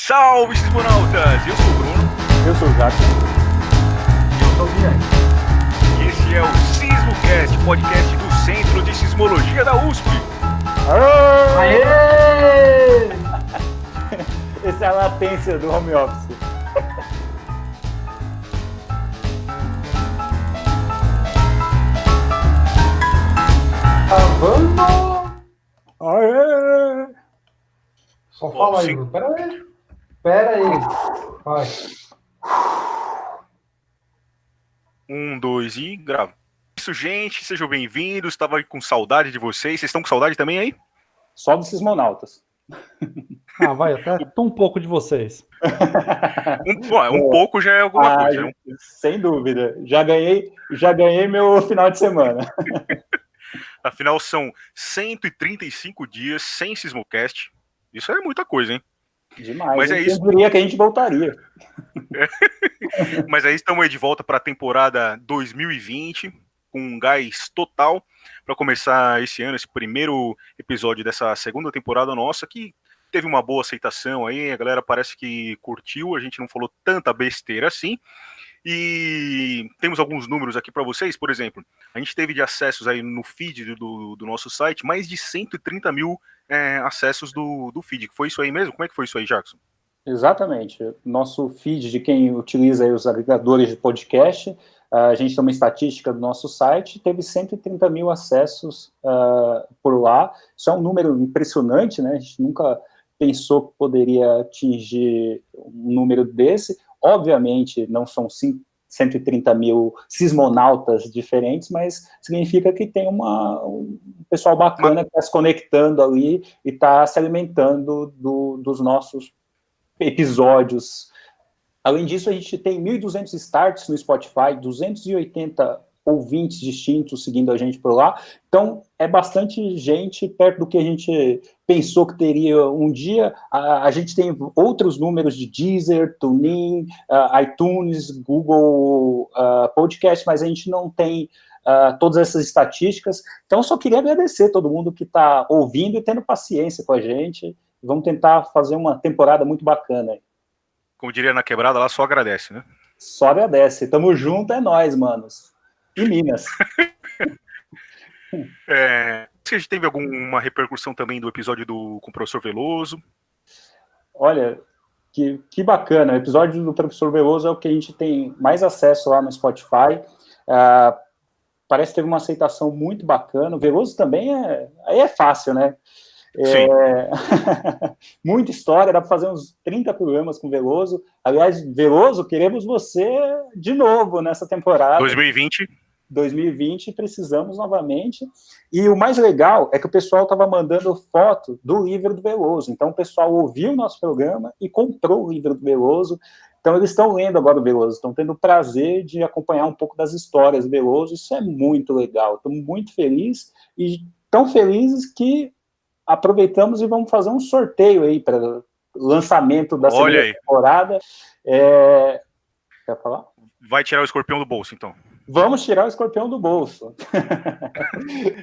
Salve, sismonautas! Eu sou o Bruno. Eu sou o Jackson. Eu sou o Guilherme. E esse é o SismoCast, podcast do Centro de Sismologia da USP. Aê! Essa é a latência do home office. Vamos! Aê! Só fala aí, Bruno. Pera aí. Vai. 1, 2 e grava. Isso, gente, sejam bem-vindos. Estava com saudade de vocês. Vocês estão com saudade também aí? Só dos sismonautas. Ah, vai, até um pouco de vocês. Um pouco já é alguma coisa. Né? Sem dúvida. Já ganhei meu final de semana. Afinal, são 135 dias sem SismoCast. Isso é muita coisa, hein? Demais. Mas é isso. Eu diria que a gente voltaria. Mas aí estamos aí de volta para a temporada 2020, com um gás total para começar esse ano, esse primeiro episódio dessa segunda temporada nossa, que teve uma boa aceitação aí, a galera parece que curtiu, a gente não falou tanta besteira assim. E temos alguns números aqui para vocês. Por exemplo, a gente teve de acessos aí no feed do nosso site, mais de 130 mil acessos do feed. Foi isso aí mesmo? Como é que foi isso aí, Jackson? Exatamente. Nosso feed de quem utiliza aí os agregadores de podcast, a gente tem uma estatística do nosso site, teve 130 mil acessos por lá. Isso é um número impressionante, né? A gente nunca pensou que poderia atingir um número desse. Obviamente, não são 130 mil sismonautas diferentes, mas significa que tem um pessoal bacana que está se conectando ali e está se alimentando dos nossos episódios. Além disso, a gente tem 1.200 starts no Spotify, 280 ouvintes distintos seguindo a gente por lá. Então, é bastante gente perto do que a gente pensou que teria um dia. A gente tem outros números de Deezer, TuneIn, iTunes, Google Podcast, mas a gente não tem todas essas estatísticas. Então, só queria agradecer todo mundo que está ouvindo e tendo paciência com a gente. Vamos tentar fazer uma temporada muito bacana. Como diria na quebrada, lá só agradece, né? Só agradece. Tamo junto, é nóis, manos. E Minas. A gente teve alguma repercussão também do episódio com o professor Veloso? Olha, que bacana. O episódio do professor Veloso é o que a gente tem mais acesso lá no Spotify. Parece que teve uma aceitação muito bacana. O Veloso também aí é fácil, né? Muita história, dá para fazer uns 30 programas com o Veloso. Aliás, Veloso, queremos você de novo nessa temporada. 2020, precisamos novamente. E o mais legal é que o pessoal estava mandando foto do livro do Veloso. Então, o pessoal ouviu o nosso programa e comprou o livro do Veloso. Então, eles estão lendo agora o Veloso, estão tendo o prazer de acompanhar um pouco das histórias do Veloso. Isso é muito legal. Estou muito feliz e tão felizes que aproveitamos e vamos fazer um sorteio aí para lançamento da segunda temporada. Quer falar? Vai tirar o escorpião do bolso, então. Vamos tirar o escorpião do bolso.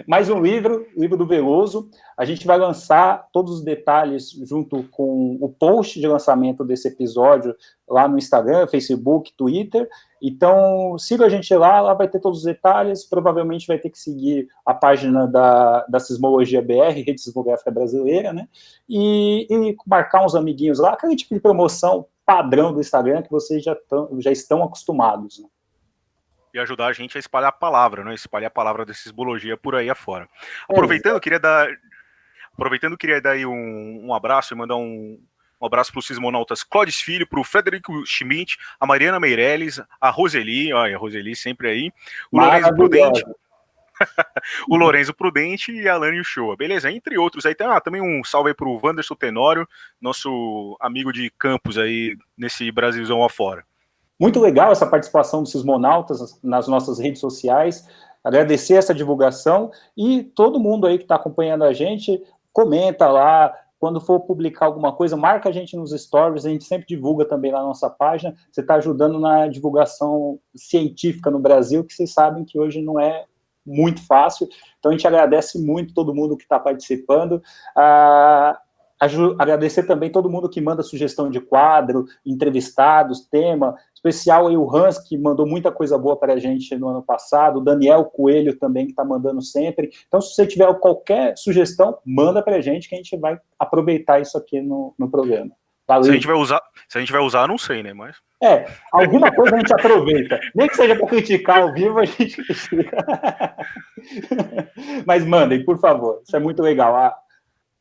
Mais um livro do Veloso. A gente vai lançar todos os detalhes junto com o post de lançamento desse episódio lá no Instagram, Facebook, Twitter. Então, siga a gente lá vai ter todos os detalhes. Provavelmente vai ter que seguir a página da Sismologia BR, Rede Sismográfica Brasileira, né? E marcar uns amiguinhos lá, aquele tipo de promoção padrão do Instagram que vocês já estão acostumados, né? E ajudar a gente a espalhar a palavra, né? Espalhar a palavra da sismologia por aí afora. Aproveitando, queria dar aí um abraço e mandar um abraço para os sismonautas Clóvis Filho, para o Frederico Schmidt, a Mariana Meirelles, a Roseli, olha, a Roseli sempre aí, o Lourenço Prudente, o Lourenço Prudente e a Alane Uchoa, beleza? Entre outros aí, tem também um salve aí para o Wanderson Tenório, nosso amigo de campus aí nesse Brasilzão afora. Muito legal essa participação dos sismonautas nas nossas redes sociais, agradecer essa divulgação e todo mundo aí que está acompanhando a gente, comenta lá, quando for publicar alguma coisa, marca a gente nos stories, a gente sempre divulga também lá na nossa página, você está ajudando na divulgação científica no Brasil, que vocês sabem que hoje não é muito fácil, então a gente agradece muito todo mundo que está participando. Agradecer também todo mundo que manda sugestão de quadro, entrevistados, tema, especial aí o Hans, que mandou muita coisa boa para a gente no ano passado, o Daniel Coelho também, que está mandando sempre. Então, se você tiver qualquer sugestão, manda para a gente, que a gente vai aproveitar isso aqui no programa. Valeu. Se a gente vai usar, não sei, né? Mas... alguma coisa a gente aproveita. Nem que seja para criticar ao vivo, a gente critica. Mas mandem, por favor. Isso é muito legal.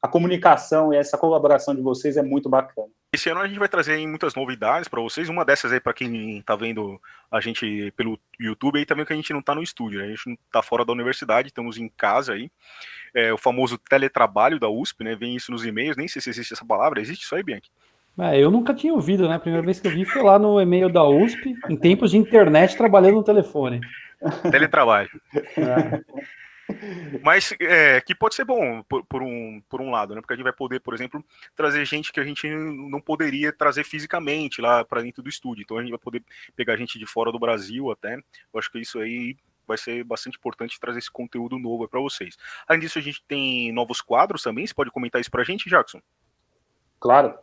A comunicação e essa colaboração de vocês é muito bacana. Esse ano a gente vai trazer muitas novidades para vocês. Uma dessas aí, para quem está vendo a gente pelo YouTube, aí também que a gente não está no estúdio, né? A gente não está fora da universidade, estamos em casa aí. O famoso teletrabalho da USP, né? Vem isso nos e-mails, nem sei se existe essa palavra. Existe isso aí, Bianchi? Eu nunca tinha ouvido, né? A primeira vez que eu vi foi lá no e-mail da USP, em tempos de internet, trabalhando no telefone. Teletrabalho. Mas que pode ser bom por um lado, né? Porque a gente vai poder, por exemplo, trazer gente que a gente não poderia trazer fisicamente lá para dentro do estúdio. Então a gente vai poder pegar gente de fora do Brasil até. Eu acho que isso aí vai ser bastante importante trazer esse conteúdo novo para vocês. Além disso, a gente tem novos quadros também. Você pode comentar isso para a gente, Jackson? Claro.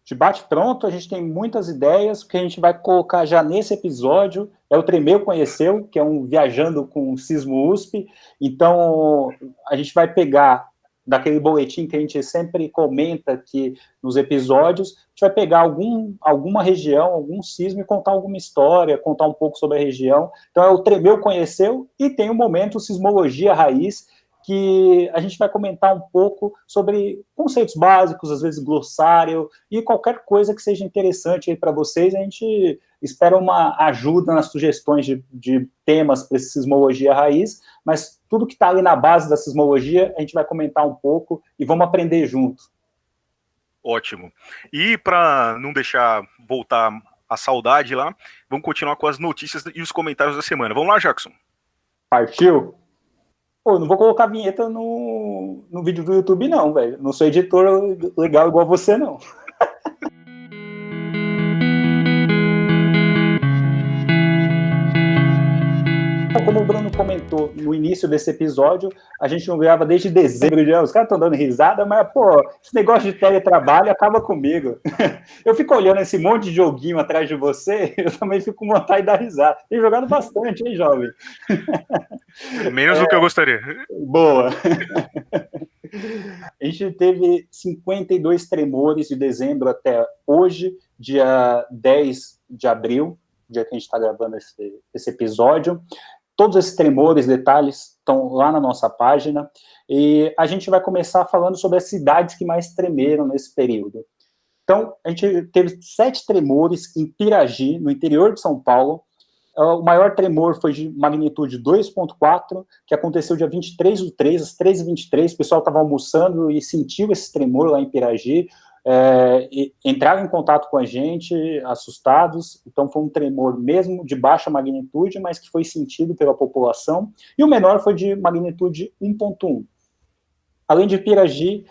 De bate-pronto, a gente tem muitas ideias, que a gente vai colocar já nesse episódio, o Tremeu Conheceu, que é um Viajando com o Sismo USP. Então, a gente vai pegar daquele boletim que a gente sempre comenta aqui nos episódios, a gente vai pegar alguma região, algum sismo e contar alguma história, contar um pouco sobre a região. Então, o Tremeu Conheceu, e tem o momento Sismologia Raiz, que a gente vai comentar um pouco sobre conceitos básicos, às vezes glossário, e qualquer coisa que seja interessante aí para vocês. A gente espera uma ajuda nas sugestões de temas para essa sismologia raiz, mas tudo que está ali na base da sismologia, a gente vai comentar um pouco e vamos aprender junto. Ótimo. E para não deixar voltar a saudade lá, vamos continuar com as notícias e os comentários da semana. Vamos lá, Jackson? Partiu? Pô, não vou colocar vinheta no vídeo do YouTube, não, velho. Não sou editor legal igual você, não. Como o Bruno comentou no início desse episódio, a gente não grava desde dezembro. Os caras estão dando risada, mas, pô, esse negócio de teletrabalho acaba comigo. Eu fico olhando esse monte de joguinho atrás de você, eu também fico com vontade de dar risada. Tem jogado bastante, hein, jovem? Menos do que eu gostaria. Boa. A gente teve 52 tremores de dezembro até hoje, dia 10 de abril, dia que a gente está gravando esse episódio. Todos esses tremores, detalhes, estão lá na nossa página, e a gente vai começar falando sobre as cidades que mais tremeram nesse período. Então, a gente teve 7 tremores em Piragi, no interior de São Paulo. O maior tremor foi de magnitude 2.4, que aconteceu dia 23/3, às 13h23. O pessoal estava almoçando e sentiu esse tremor lá em Piragi. Entraram em contato com a gente, assustados. Então foi um tremor mesmo de baixa magnitude, mas que foi sentido pela população, e o menor foi de magnitude 1.1. Além de Piragi,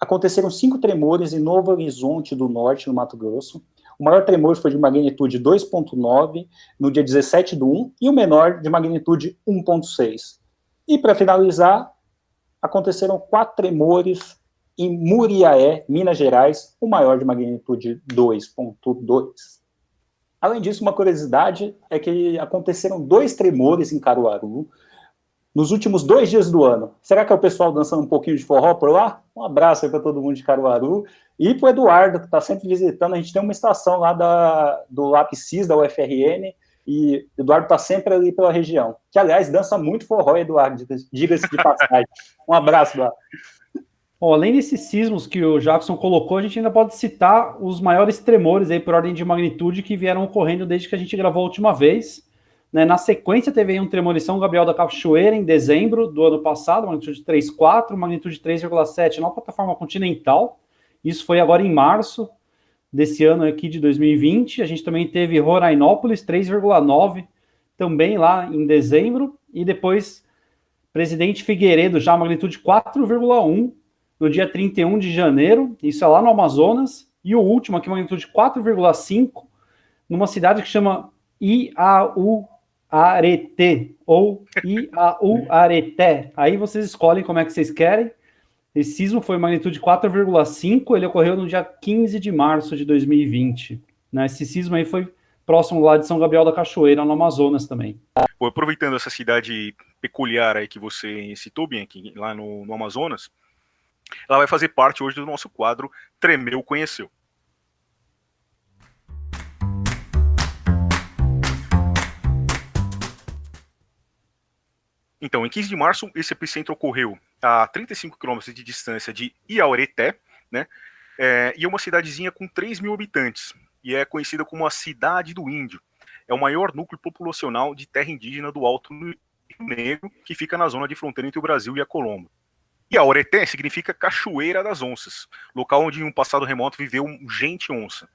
aconteceram 5 tremores em Novo Horizonte do Norte, no Mato Grosso. O maior tremor foi de magnitude 2.9 no dia 17/1, e o menor de magnitude 1.6. E para finalizar, aconteceram 4 tremores em Muriaé, Minas Gerais, o maior de magnitude 2.2. Além disso, uma curiosidade é que aconteceram 2 tremores em Caruaru nos últimos 2 dias do ano. Será que é o pessoal dançando um pouquinho de forró por lá? Um abraço aí para todo mundo de Caruaru. E para o Eduardo, que está sempre visitando. A gente tem uma estação lá do Lapsis, da UFRN, e o Eduardo está sempre ali pela região. Que, aliás, dança muito forró, Eduardo, diga-se de passagem. Um abraço, Eduardo. Bom, além desses sismos que o Jackson colocou, a gente ainda pode citar os maiores tremores aí por ordem de magnitude que vieram ocorrendo desde que a gente gravou a última vez. Né? Na sequência, teve aí um tremor em São Gabriel da Cachoeira, em dezembro do ano passado, magnitude 3.4, magnitude 3,7 na plataforma continental. Isso foi agora em março desse ano aqui de 2020. A gente também teve Rorainópolis, 3,9, também lá em dezembro. E depois, Presidente Figueiredo, já magnitude 4,1, no dia 31 de janeiro, isso é lá no Amazonas. E o último aqui, magnitude 4,5, numa cidade que chama Iauareté, ou Iauareté. Aí vocês escolhem como é que vocês querem. Esse sismo foi magnitude 4,5, ele ocorreu no dia 15 de março de 2020. Né? Esse sismo aí foi próximo lá de São Gabriel da Cachoeira, no Amazonas também. Bom, aproveitando essa cidade peculiar aí que você citou, bem aqui, lá no Amazonas, ela vai fazer parte hoje do nosso quadro Tremeu, Conheceu. Então, em 15 de março, esse epicentro ocorreu a 35 quilômetros de distância de Iaureté, né? E é uma cidadezinha com 3 mil habitantes, e é conhecida como a Cidade do Índio. É o maior núcleo populacional de terra indígena do Alto Rio Negro, que fica na zona de fronteira entre o Brasil e a Colômbia. Iaureté significa Cachoeira das Onças, local onde em um passado remoto viveu gente onça.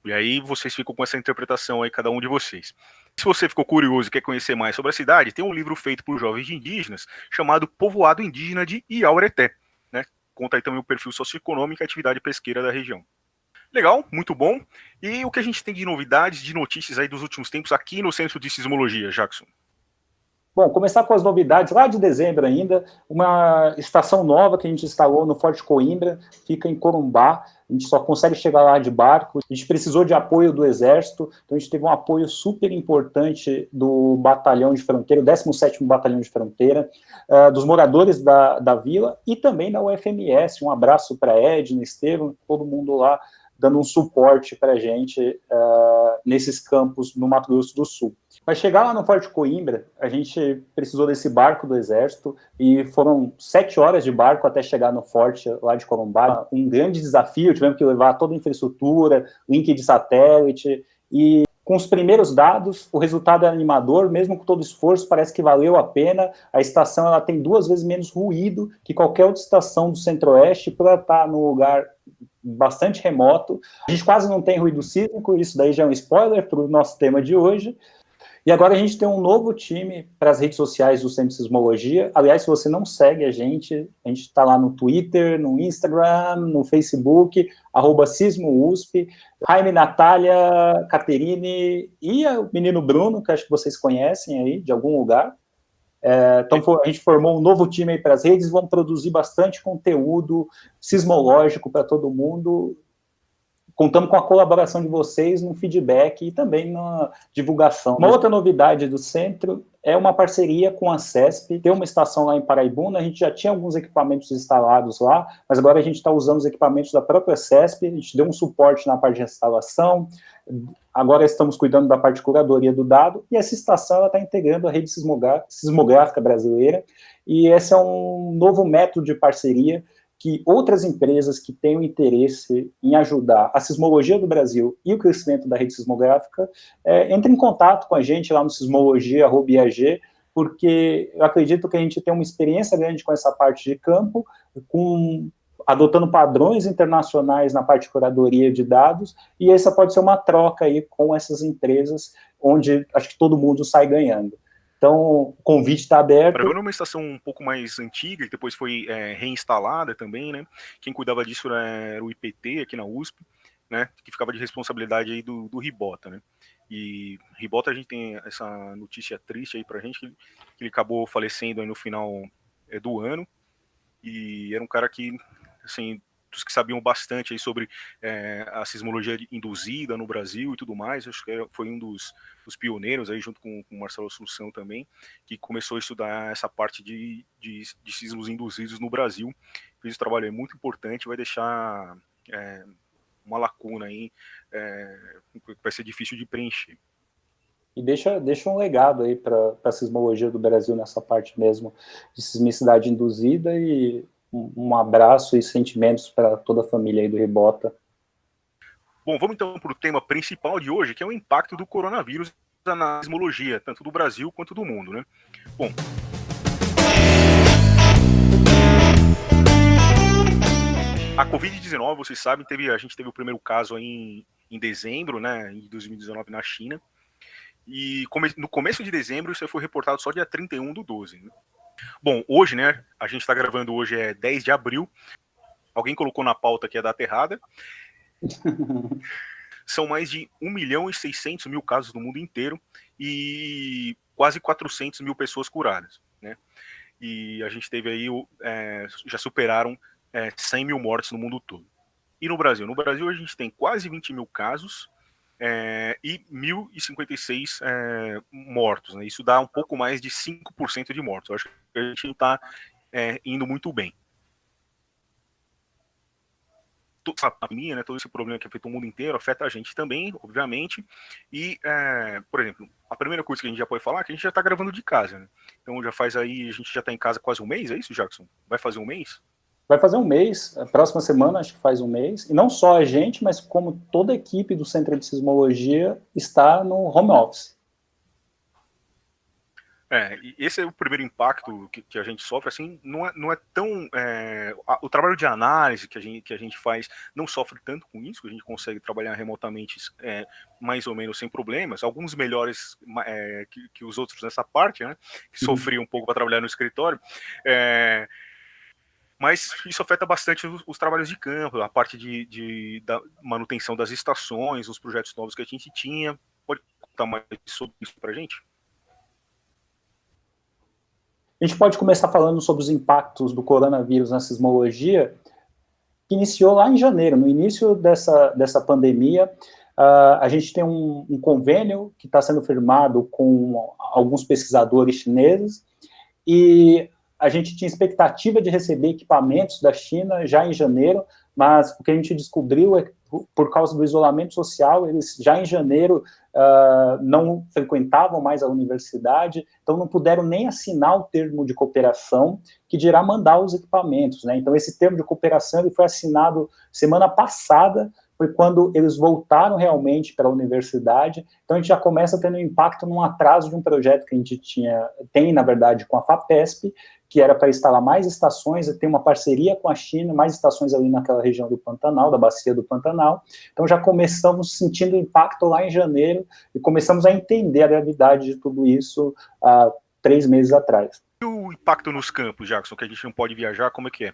E aí vocês ficam com essa interpretação aí, cada um de vocês. Se você ficou curioso e quer conhecer mais sobre a cidade, tem um livro feito por jovens indígenas chamado Povoado Indígena de Iaureté, né? Conta aí também o perfil socioeconômico e atividade pesqueira da região. Legal, muito bom. E o que a gente tem de novidades, de notícias aí dos últimos tempos aqui no Centro de Sismologia, Jackson? Bom, começar com as novidades lá de dezembro ainda, uma estação nova que a gente instalou no Forte Coimbra, fica em Corumbá, a gente só consegue chegar lá de barco, a gente precisou de apoio do Exército, então a gente teve um apoio super importante do Batalhão de Fronteira, o 17º Batalhão de Fronteira, dos moradores da vila e também da UFMS, um abraço para Edna, Estevam, todo mundo lá dando um suporte para a gente nesses campos no Mato Grosso do Sul. Para chegar lá no Forte Coimbra, a gente precisou desse barco do Exército e foram 7 horas de barco até chegar no forte lá de Corumbá. Um grande desafio, tivemos que levar toda a infraestrutura, link de satélite e com os primeiros dados, o resultado é animador, mesmo com todo o esforço, parece que valeu a pena. A estação ela tem 2 vezes menos ruído que qualquer outra estação do Centro-Oeste, para estar num lugar bastante remoto. A gente quase não tem ruído sísmico, isso daí já é um spoiler para o nosso tema de hoje. E agora a gente tem um novo time para as redes sociais do Centro de Sismologia. Aliás, se você não segue a gente está lá no Twitter, no Instagram, no Facebook, @SismoUSP, Jaime, Natália, Caterine e o menino Bruno, que acho que vocês conhecem aí, de algum lugar. Então a gente formou um novo time aí para as redes, vamos produzir bastante conteúdo sismológico para todo mundo. Contamos com a colaboração de vocês no feedback e também na divulgação. Uma outra novidade do centro é uma parceria com a CESP. Tem uma estação lá em Paraibuna, a gente já tinha alguns equipamentos instalados lá, mas agora a gente está usando os equipamentos da própria CESP, a gente deu um suporte na parte de instalação, agora estamos cuidando da parte de curadoria do dado, e essa estação está integrando a rede sismográfica brasileira, e esse é um novo método de parceria que outras empresas que tenham interesse em ajudar a sismologia do Brasil e o crescimento da rede sismográfica, entrem em contato com a gente lá no sismologia@iag, porque eu acredito que a gente tem uma experiência grande com essa parte de campo, adotando padrões internacionais na parte de curadoria de dados, e essa pode ser uma troca aí com essas empresas, onde acho que todo mundo sai ganhando. Então, o convite está aberto. Paraibuna é uma estação um pouco mais antiga, que depois foi reinstalada também, né? Quem cuidava disso era o IPT, aqui na USP, né? Que ficava de responsabilidade aí do Ribota, né? E Ribota, a gente tem essa notícia triste aí pra gente, que ele acabou falecendo aí no final do ano, e era um cara que, assim, dos que sabiam bastante aí sobre a sismologia induzida no Brasil e tudo mais, acho que foi um dos pioneiros aí, junto com o Marcelo Assunção também, que começou a estudar essa parte de sismos induzidos no Brasil. Fez um trabalho muito importante, vai deixar uma lacuna aí, que vai ser difícil de preencher. E deixa um legado aí para a sismologia do Brasil nessa parte mesmo de sismicidade induzida, e um abraço e sentimentos para toda a família aí do Ribota. Bom, vamos então para o tema principal de hoje, que é o impacto do coronavírus na sismologia, tanto do Brasil quanto do mundo, né? Bom, a Covid-19, vocês sabem, a gente teve o primeiro caso aí em dezembro, né, em 2019 na China, e no começo de dezembro isso foi reportado só dia 31/12, né? Bom, hoje, né, a gente está gravando hoje, 10 de abril, alguém colocou na pauta que é a data errada. São mais de 1.600.000 casos no mundo inteiro e quase 400 mil pessoas curadas, né? e a gente teve aí, já superaram 100 mil mortes no mundo todo. E no Brasil? No Brasil a gente tem quase 20 mil casos e 1.056 mortos, né? Isso dá um pouco mais de 5% de mortos. Eu acho que a gente não está indo muito bem. Toda a pandemia, né, todo esse problema que afeta o mundo inteiro, afeta a gente também, obviamente. E, por exemplo, a primeira coisa que a gente já pode falar é que a gente já está gravando de casa, né? Então já faz aí, a gente já está em casa quase um mês, é isso, Jackson? Vai fazer um mês? Vai fazer um mês, a próxima semana acho que faz um mês, e não só a gente, mas como toda a equipe do Centro de Sismologia está no home office. E esse é o primeiro impacto que a gente sofre, assim, não é tão... o trabalho de análise que a gente faz não sofre tanto com isso, a gente consegue trabalhar remotamente mais ou menos sem problemas, alguns melhores que os outros nessa parte, né, que sofriam um pouco para trabalhar no escritório, mas isso afeta bastante os trabalhos de campo, a parte da manutenção das estações, os projetos novos que a gente tinha. Pode contar mais sobre isso para a gente? A gente pode começar falando sobre os impactos do coronavírus na sismologia, que iniciou lá em janeiro, no início dessa pandemia. A gente tem um convênio que está sendo firmado com alguns pesquisadores chineses, e a gente tinha expectativa de receber equipamentos da China já em janeiro, mas o que a gente descobriu é que, por causa do isolamento social, eles já em janeiro não frequentavam mais a universidade, então não puderam nem assinar o termo de cooperação, que dirá mandar os equipamentos, né? Então esse termo de cooperação ele foi assinado semana passada, foi quando eles voltaram realmente para a universidade. Então a gente já começa tendo um impacto num atraso de um projeto que a gente tem, na verdade, com a FAPESP, que era para instalar mais estações, e tem uma parceria com a China, mais estações ali naquela região do Pantanal, da bacia do Pantanal. Então já começamos sentindo o impacto lá em janeiro, e começamos a entender a gravidade de tudo isso há 3 meses atrás. E o impacto nos campos, Jackson, que a gente não pode viajar, como é que é?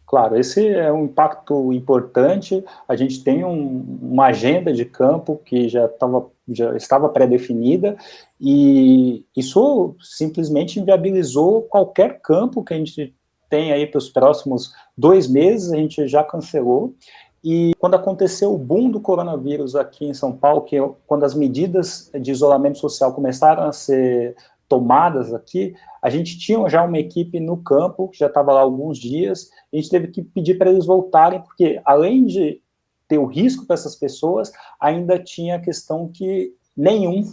Claro, esse é um impacto importante. A gente tem uma agenda de campo que já estava pré-definida, e isso simplesmente inviabilizou qualquer campo que a gente tem aí para os próximos 2 meses, a gente já cancelou. E quando aconteceu o boom do coronavírus aqui em São Paulo, quando as medidas de isolamento social começaram a ser tomadas aqui, a gente tinha já uma equipe no campo, que já estava lá há alguns dias. A gente teve que pedir para eles voltarem, porque além de ter o risco para essas pessoas, ainda tinha a questão que nenhum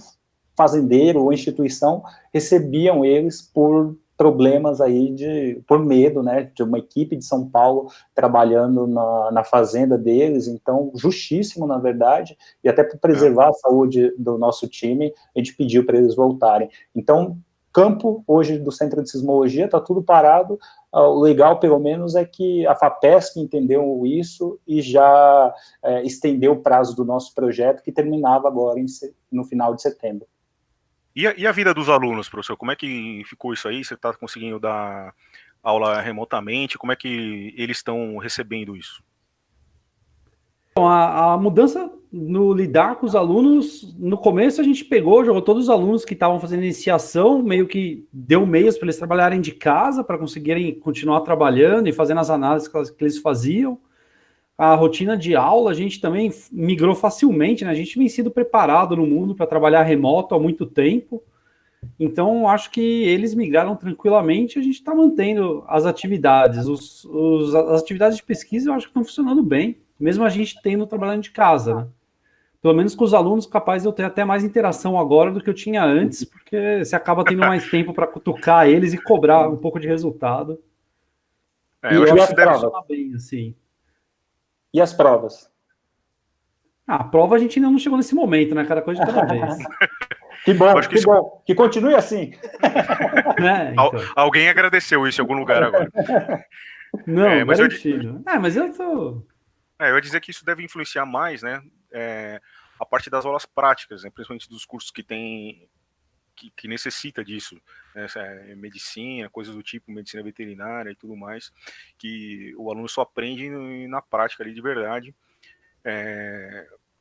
fazendeiro ou instituição recebiam eles por problemas aí por medo, né, de uma equipe de São Paulo trabalhando na fazenda deles. Então, justíssimo, na verdade, e até para preservar a saúde do nosso time, a gente pediu para eles voltarem. Então, campo hoje do Centro de Sismologia está tudo parado. O legal, pelo menos, é que a FAPESP entendeu isso e já estendeu o prazo do nosso projeto, que terminava agora no final de setembro. E a vida dos alunos, professor? Como é que ficou isso aí? Você está conseguindo dar aula remotamente? Como é que eles estão recebendo isso? Bom, a mudança no lidar com os alunos, no começo a gente jogou todos os alunos que estavam fazendo iniciação, meio que deu meios para eles trabalharem de casa, para conseguirem continuar trabalhando e fazendo as análises que eles faziam. A rotina de aula a gente também migrou facilmente, né? A gente vem sido preparado no mundo para trabalhar remoto há muito tempo, então acho que eles migraram tranquilamente. A gente está mantendo as atividades, as atividades de pesquisa eu acho que estão funcionando bem, mesmo a gente tendo trabalhando de casa, né? Pelo menos com os alunos, capaz de eu ter até mais interação agora do que eu tinha antes, porque você acaba tendo mais tempo para cutucar eles e cobrar um pouco de resultado. Eu acho que isso deve funcionar bem, assim. E as provas? A prova a gente ainda não chegou nesse momento, né? Cada coisa de cada vez. Que bom, que bom. Que continue assim. Então. Alguém agradeceu isso em algum lugar agora. Não, mas garantido. Mas eu tô... eu ia dizer que isso deve influenciar mais, né? A parte das aulas práticas, né, principalmente dos cursos que tem... Que necessita disso, né, medicina, coisas do tipo, medicina veterinária e tudo mais, que o aluno só aprende na prática ali de verdade,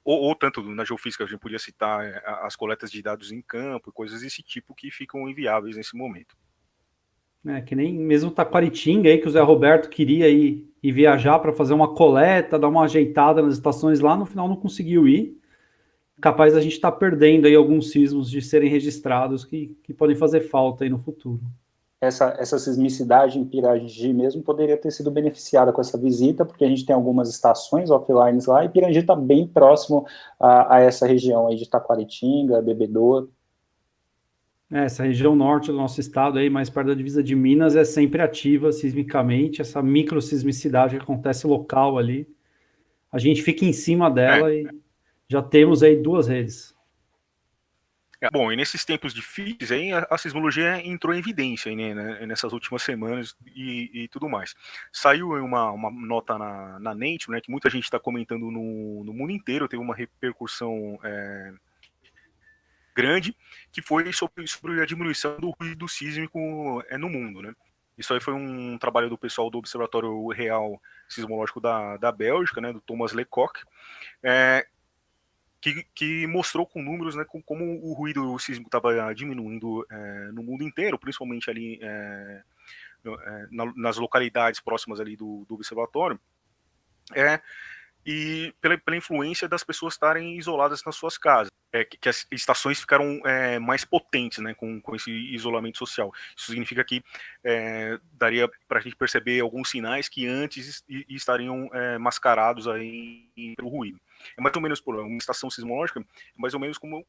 ou tanto na geofísica, a gente podia citar as coletas de dados em campo, coisas desse tipo que ficam inviáveis nesse momento. Que nem mesmo Taquaritinga aí, que o Zé Roberto queria ir viajar para fazer uma coleta, dar uma ajeitada nas estações lá, no final não conseguiu ir. Capaz a gente estar perdendo aí alguns sismos de serem registrados que podem fazer falta aí no futuro. Essa sismicidade em Pirangi mesmo poderia ter sido beneficiada com essa visita, porque a gente tem algumas estações offline lá, e Pirangi está bem próximo a essa região aí de Taquaritinga, Bebedouro. Essa região norte do nosso estado, aí, mais perto da divisa de Minas, é sempre ativa sismicamente, essa microsismicidade que acontece local ali. A gente fica em cima dela e já temos aí 2 redes. Bom, e nesses tempos difíceis, aí, a sismologia entrou em evidência, né, nessas últimas semanas e tudo mais. Saiu uma nota na Nature, né, que muita gente está comentando no mundo inteiro, teve uma repercussão grande, que foi sobre a diminuição do ruído sísmico no mundo, né. Isso aí foi um trabalho do pessoal do Observatório Real Sismológico da Bélgica, né, do Thomas Lecoq, que mostrou com números, né, como o ruído sísmico estava diminuindo no mundo inteiro, principalmente ali nas localidades próximas ali do observatório, e pela influência das pessoas estarem isoladas nas suas casas, que as estações ficaram mais potentes, né, com esse isolamento social. Isso significa que daria para a gente perceber alguns sinais que antes estariam mascarados aí pelo ruído. É mais ou menos por uma estação sismológica, é mais ou menos como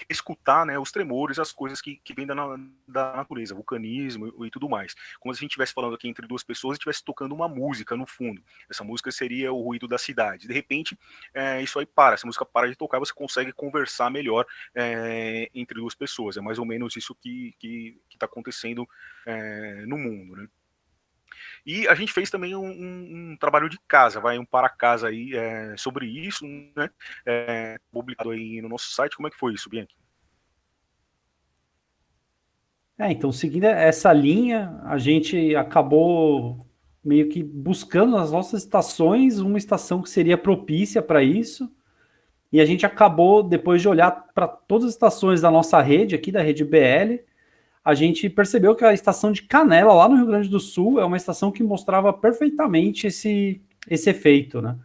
escutar, né, os tremores, as coisas que vêm da natureza, vulcanismo e tudo mais. Como se a gente estivesse falando aqui entre 2 pessoas e estivesse tocando uma música no fundo. Essa música seria o ruído da cidade. De repente, isso aí para, essa música para de tocar, você consegue conversar melhor entre 2 pessoas. É mais ou menos isso que está acontecendo no mundo, né? E a gente fez também um trabalho de casa, um para casa aí sobre isso, né? Publicado aí no nosso site. Como é que foi isso, Bianchi? Então, seguindo essa linha, a gente acabou meio que buscando nas nossas estações uma estação que seria propícia para isso, e a gente acabou, depois de olhar para todas as estações da nossa rede, aqui da rede BL, a gente percebeu que a estação de Canela, lá no Rio Grande do Sul, é uma estação que mostrava perfeitamente esse efeito, né?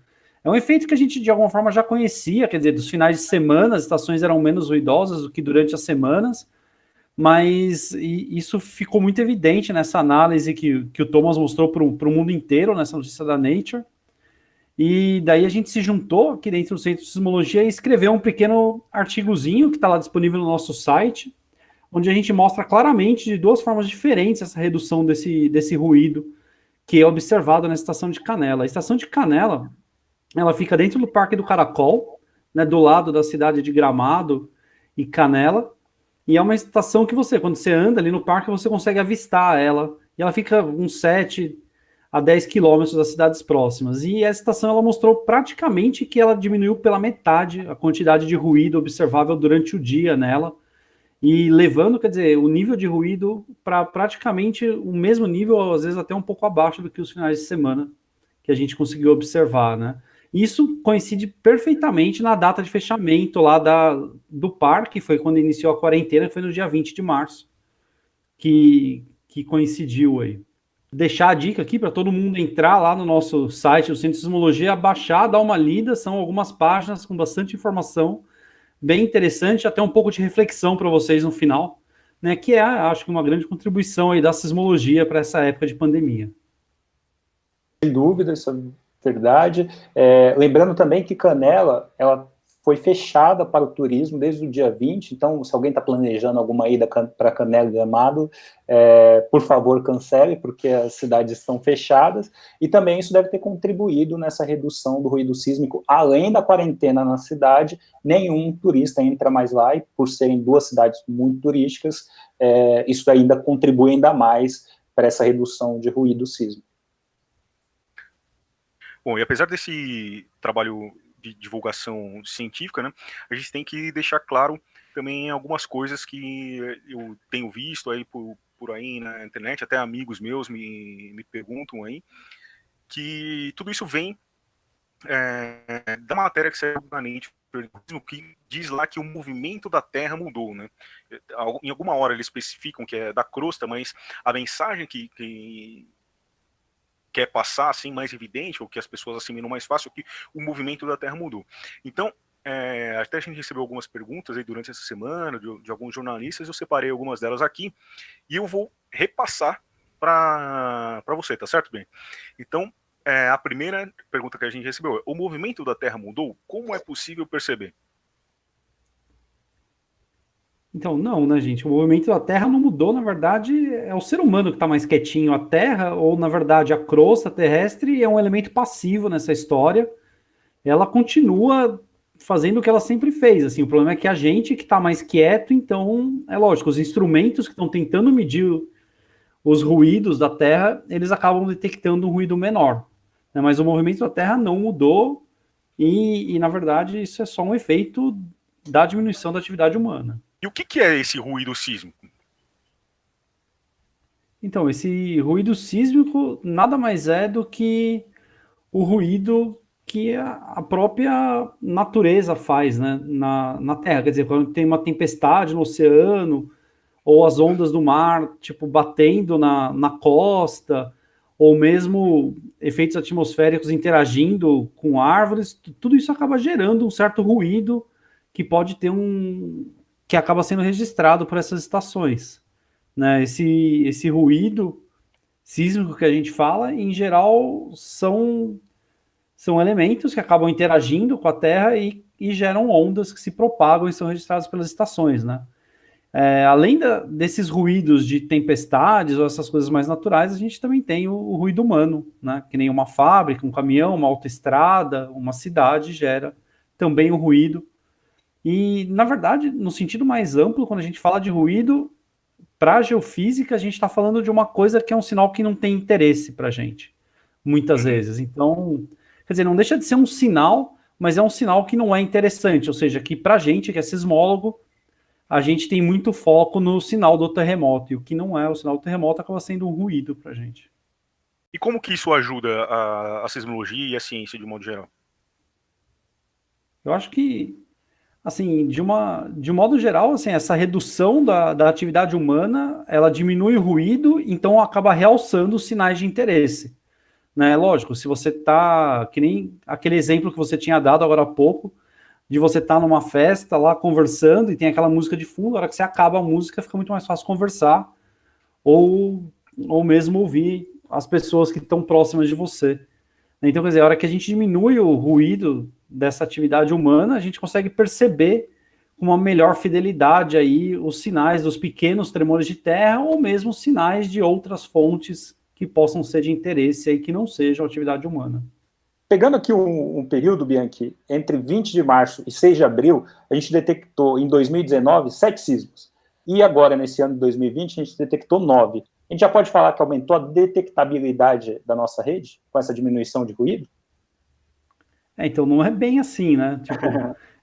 É um efeito que a gente, de alguma forma, já conhecia, quer dizer, dos finais de semana, as estações eram menos ruidosas do que durante as semanas, mas isso ficou muito evidente nessa análise que o Thomas mostrou para o mundo inteiro, nessa notícia da Nature, e daí a gente se juntou aqui dentro do Centro de Sismologia e escreveu um pequeno artigozinho que está lá disponível no nosso site, onde a gente mostra claramente de 2 formas diferentes essa redução desse ruído que é observado na estação de Canela. A estação de Canela, ela fica dentro do Parque do Caracol, né, do lado da cidade de Gramado e Canela, e é uma estação que quando você anda ali no parque, você consegue avistar ela, e ela fica uns 7 a 10 quilômetros das cidades próximas. E essa estação, ela mostrou praticamente que ela diminuiu pela metade a quantidade de ruído observável durante o dia nela, e levando, quer dizer, o nível de ruído para praticamente o mesmo nível, às vezes até um pouco abaixo do que os finais de semana que a gente conseguiu observar, né? Isso coincide perfeitamente na data de fechamento lá do parque, foi quando iniciou a quarentena, foi no dia 20 de março, que coincidiu aí. Deixar a dica aqui para todo mundo entrar lá no nosso site, o Centro de Sismologia, baixar, dar uma lida, são algumas páginas com bastante informação, bem interessante, até um pouco de reflexão para vocês no final, né, que acho que uma grande contribuição aí da sismologia para essa época de pandemia. Sem dúvida, isso é verdade. Lembrando também que Canela, ela foi fechada para o turismo desde o dia 20, então se alguém está planejando alguma ida para Canela e Gramado, por favor cancele, porque as cidades estão fechadas, e também isso deve ter contribuído nessa redução do ruído sísmico. Além da quarentena na cidade, nenhum turista entra mais lá, e por serem 2 cidades muito turísticas, isso ainda contribui ainda mais para essa redução de ruído sísmico. Bom, e apesar desse trabalho de divulgação científica, né, a gente tem que deixar claro também algumas coisas que eu tenho visto aí por aí na internet, até amigos meus me perguntam aí, que tudo isso vem da matéria que saiu na Nature, que diz lá que o movimento da Terra mudou, né? Em alguma hora eles especificam que é da crosta, mas a mensagem que quer passar, assim, mais evidente, ou que as pessoas assimilam mais fácil, é que o movimento da Terra mudou. Então, até a gente recebeu algumas perguntas aí durante essa semana, de alguns jornalistas, eu separei algumas delas aqui, e eu vou repassar para você, tá certo, Ben? Então, a primeira pergunta que a gente recebeu é: o movimento da Terra mudou? Como é possível perceber? Então, não, né, gente? O movimento da Terra não mudou, na verdade, é o ser humano que está mais quietinho. A Terra, ou na verdade a crosta terrestre, é um elemento passivo nessa história. Ela continua fazendo o que ela sempre fez. Assim, o problema é que a gente que está mais quieto, então, é lógico, os instrumentos que estão tentando medir os ruídos da Terra, eles acabam detectando um ruído menor. Né? Mas o movimento da Terra não mudou e, na verdade, isso é só um efeito da diminuição da atividade humana. E o que é esse ruído sísmico? Então, esse ruído sísmico nada mais é do que o ruído que a própria natureza faz, né, na Terra. Quer dizer, quando tem uma tempestade no oceano, ou as ondas do mar, tipo, batendo na costa, ou mesmo efeitos atmosféricos interagindo com árvores, tudo isso acaba gerando um certo ruído que pode ter que acaba sendo registrado por essas estações. Né? Esse ruído sísmico que a gente fala, em geral, são elementos que acabam interagindo com a Terra e geram ondas que se propagam e são registradas pelas estações, né? Além desses ruídos de tempestades ou essas coisas mais naturais, a gente também tem o ruído humano, né? Que nem uma fábrica, um caminhão, uma autoestrada, uma cidade gera também o ruído. E, na verdade, no sentido mais amplo, quando a gente fala de ruído, para a geofísica, a gente está falando de uma coisa que é um sinal que não tem interesse para a gente, muitas vezes. Então, quer dizer, não deixa de ser um sinal, mas é um sinal que não é interessante, ou seja, que para a gente, que é sismólogo, a gente tem muito foco no sinal do terremoto, e o que não é o sinal do terremoto acaba sendo um ruído para a gente. E como que isso ajuda a sismologia e a ciência de modo geral? Eu acho que, assim, de um modo geral, assim, essa redução da atividade humana, ela diminui o ruído, então acaba realçando os sinais de interesse. Né? Lógico, se você tá, que nem aquele exemplo que você tinha dado agora há pouco, de você estar numa festa lá conversando e tem aquela música de fundo, a hora que você acaba a música fica muito mais fácil conversar ou mesmo ouvir as pessoas que estão próximas de você. Então, quer dizer, a hora que a gente diminui o ruído dessa atividade humana, a gente consegue perceber com uma melhor fidelidade aí os sinais dos pequenos tremores de terra ou mesmo sinais de outras fontes que possam ser de interesse aí que não sejam atividade humana. Pegando aqui um período, Bianchi, entre 20 de março e 6 de abril, a gente detectou em 2019 7 sismos. E agora, nesse ano de 2020, a gente detectou 9. A gente já pode falar que aumentou a detectabilidade da nossa rede com essa diminuição de ruído? Então não é bem assim, né? Tipo,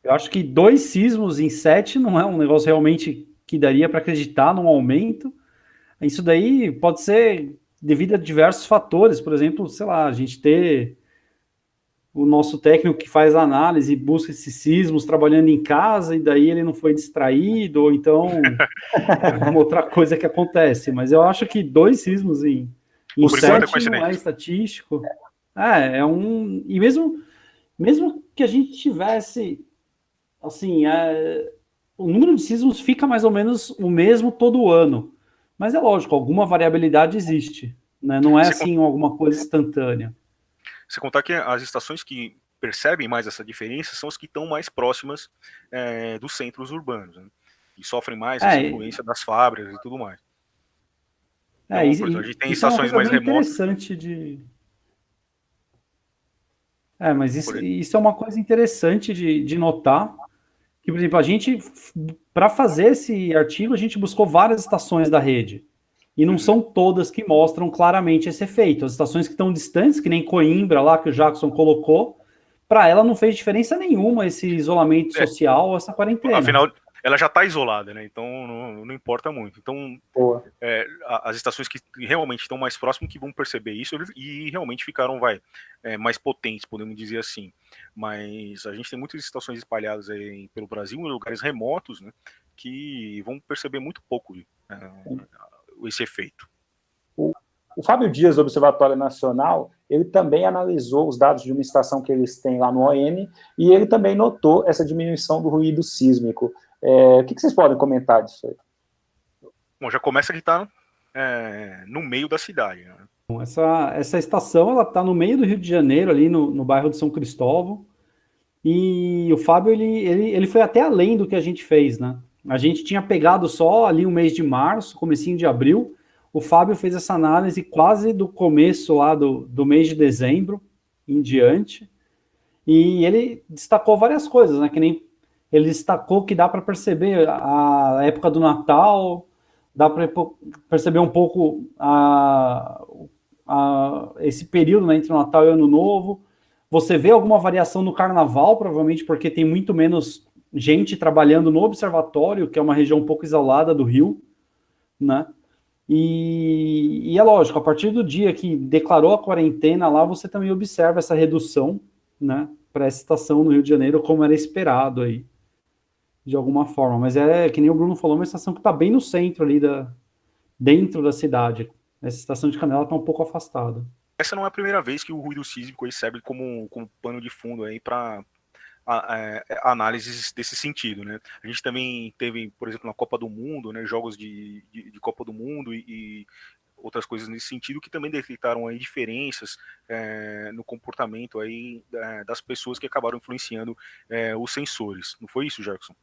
eu acho que 2 sismos em 7 não é um negócio realmente que daria para acreditar num aumento. Isso daí pode ser devido a diversos fatores, por exemplo, sei lá, a gente ter o nosso técnico que faz a análise e busca esses sismos trabalhando em casa, e daí ele não foi distraído, ou então é uma outra coisa que acontece. Mas eu acho que 2 sismos em 7 não é estatístico. E mesmo que a gente tivesse, assim, o número de sismos fica mais ou menos o mesmo todo ano. Mas é lógico, alguma variabilidade existe, né? Não é assim alguma coisa instantânea. Se contar que as estações que percebem mais essa diferença são as que estão mais próximas dos centros urbanos, né? E sofrem mais essa influência das fábricas e tudo mais. Então, a gente tem estações mais remotas. Interessante de... mas isso é uma coisa interessante de notar, que, por exemplo, a gente, para fazer esse artigo, a gente buscou várias estações da rede. E não são todas que mostram claramente esse efeito. As estações que estão distantes, que nem Coimbra lá, que o Jackson colocou, para ela não fez diferença nenhuma esse isolamento social, essa quarentena. ela já está isolada, né? Então não importa muito. Então as estações que realmente estão mais próximas que vão perceber isso e realmente ficaram mais potentes, podemos dizer assim. Mas a gente tem muitas estações espalhadas aí pelo Brasil, em lugares remotos, né? Que vão perceber muito pouco esse efeito. O Fábio Dias, do Observatório Nacional, ele também analisou os dados de uma estação que eles têm lá no ON e ele também notou essa diminuição do ruído sísmico. O que vocês podem comentar disso aí? Bom, já começa que está no meio da cidade. Né? Essa estação ela está no meio do Rio de Janeiro, ali no bairro de São Cristóvão, e o Fábio ele foi até além do que a gente fez, né? A gente tinha pegado só ali o mês de março, comecinho de abril. O Fábio fez essa análise quase do começo lá do mês de dezembro em diante, e ele destacou várias coisas, né? Que nem ele destacou que dá para perceber a época do Natal, dá para perceber um pouco esse período, né, entre o Natal e o Ano Novo. Você vê alguma variação no Carnaval, provavelmente porque tem muito menos gente trabalhando no observatório, que é uma região um pouco isolada do Rio, né? E é lógico, a partir do dia que declarou a quarentena lá, você também observa essa redução, né, para essa estação no Rio de Janeiro, como era esperado aí, de alguma forma. Mas que nem o Bruno falou, uma estação que está bem no centro ali, dentro da cidade. Essa estação de Canela está um pouco afastada. Essa não é a primeira vez que o ruído sísmico aí serve como pano de fundo aí para análises desse sentido, né? A gente também teve, por exemplo, na Copa do Mundo, né, jogos de Copa do Mundo e outras coisas nesse sentido que também detectaram aí diferenças no comportamento aí das pessoas que acabaram influenciando os sensores. Não foi isso, Jackson?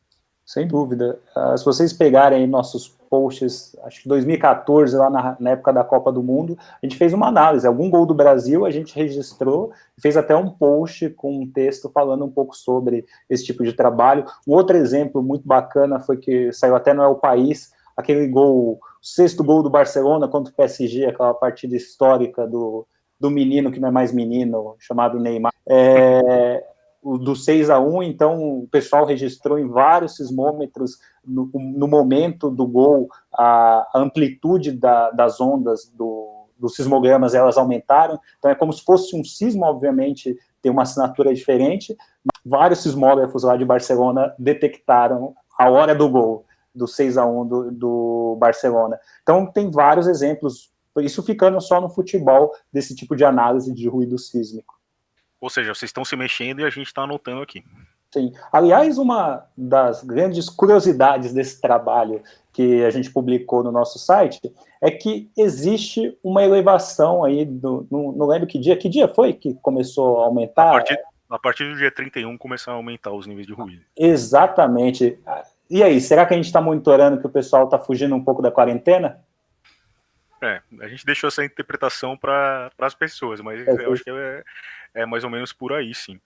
Sem dúvida. Se vocês pegarem nossos posts, acho que 2014, lá na época da Copa do Mundo, a gente fez uma análise. Algum gol do Brasil a gente registrou, fez até um post com um texto falando um pouco sobre esse tipo de trabalho. Um outro exemplo muito bacana foi que saiu até no El País, aquele gol, o 6º gol do Barcelona contra o PSG, aquela partida histórica do menino que não é mais menino, chamado Neymar. Do 6-1, então o pessoal registrou em vários sismômetros no momento do gol, a amplitude das ondas dos sismogramas, elas aumentaram, então é como se fosse um sismo, obviamente tem uma assinatura diferente, vários sismógrafos lá de Barcelona detectaram a hora do gol, do 6-1 do Barcelona. Então tem vários exemplos, isso ficando só no futebol, desse tipo de análise de ruído sísmico. Ou seja, vocês estão se mexendo e a gente está anotando aqui. Sim. Aliás, uma das grandes curiosidades desse trabalho que a gente publicou no nosso site é que existe uma elevação aí, não lembro que dia foi que começou a aumentar? A partir do dia 31 começaram a aumentar os níveis de ruído. Exatamente. E aí, será que a gente está monitorando que o pessoal está fugindo um pouco da quarentena? A gente deixou essa interpretação para as pessoas, mas eu acho que é mais ou menos por aí, sim.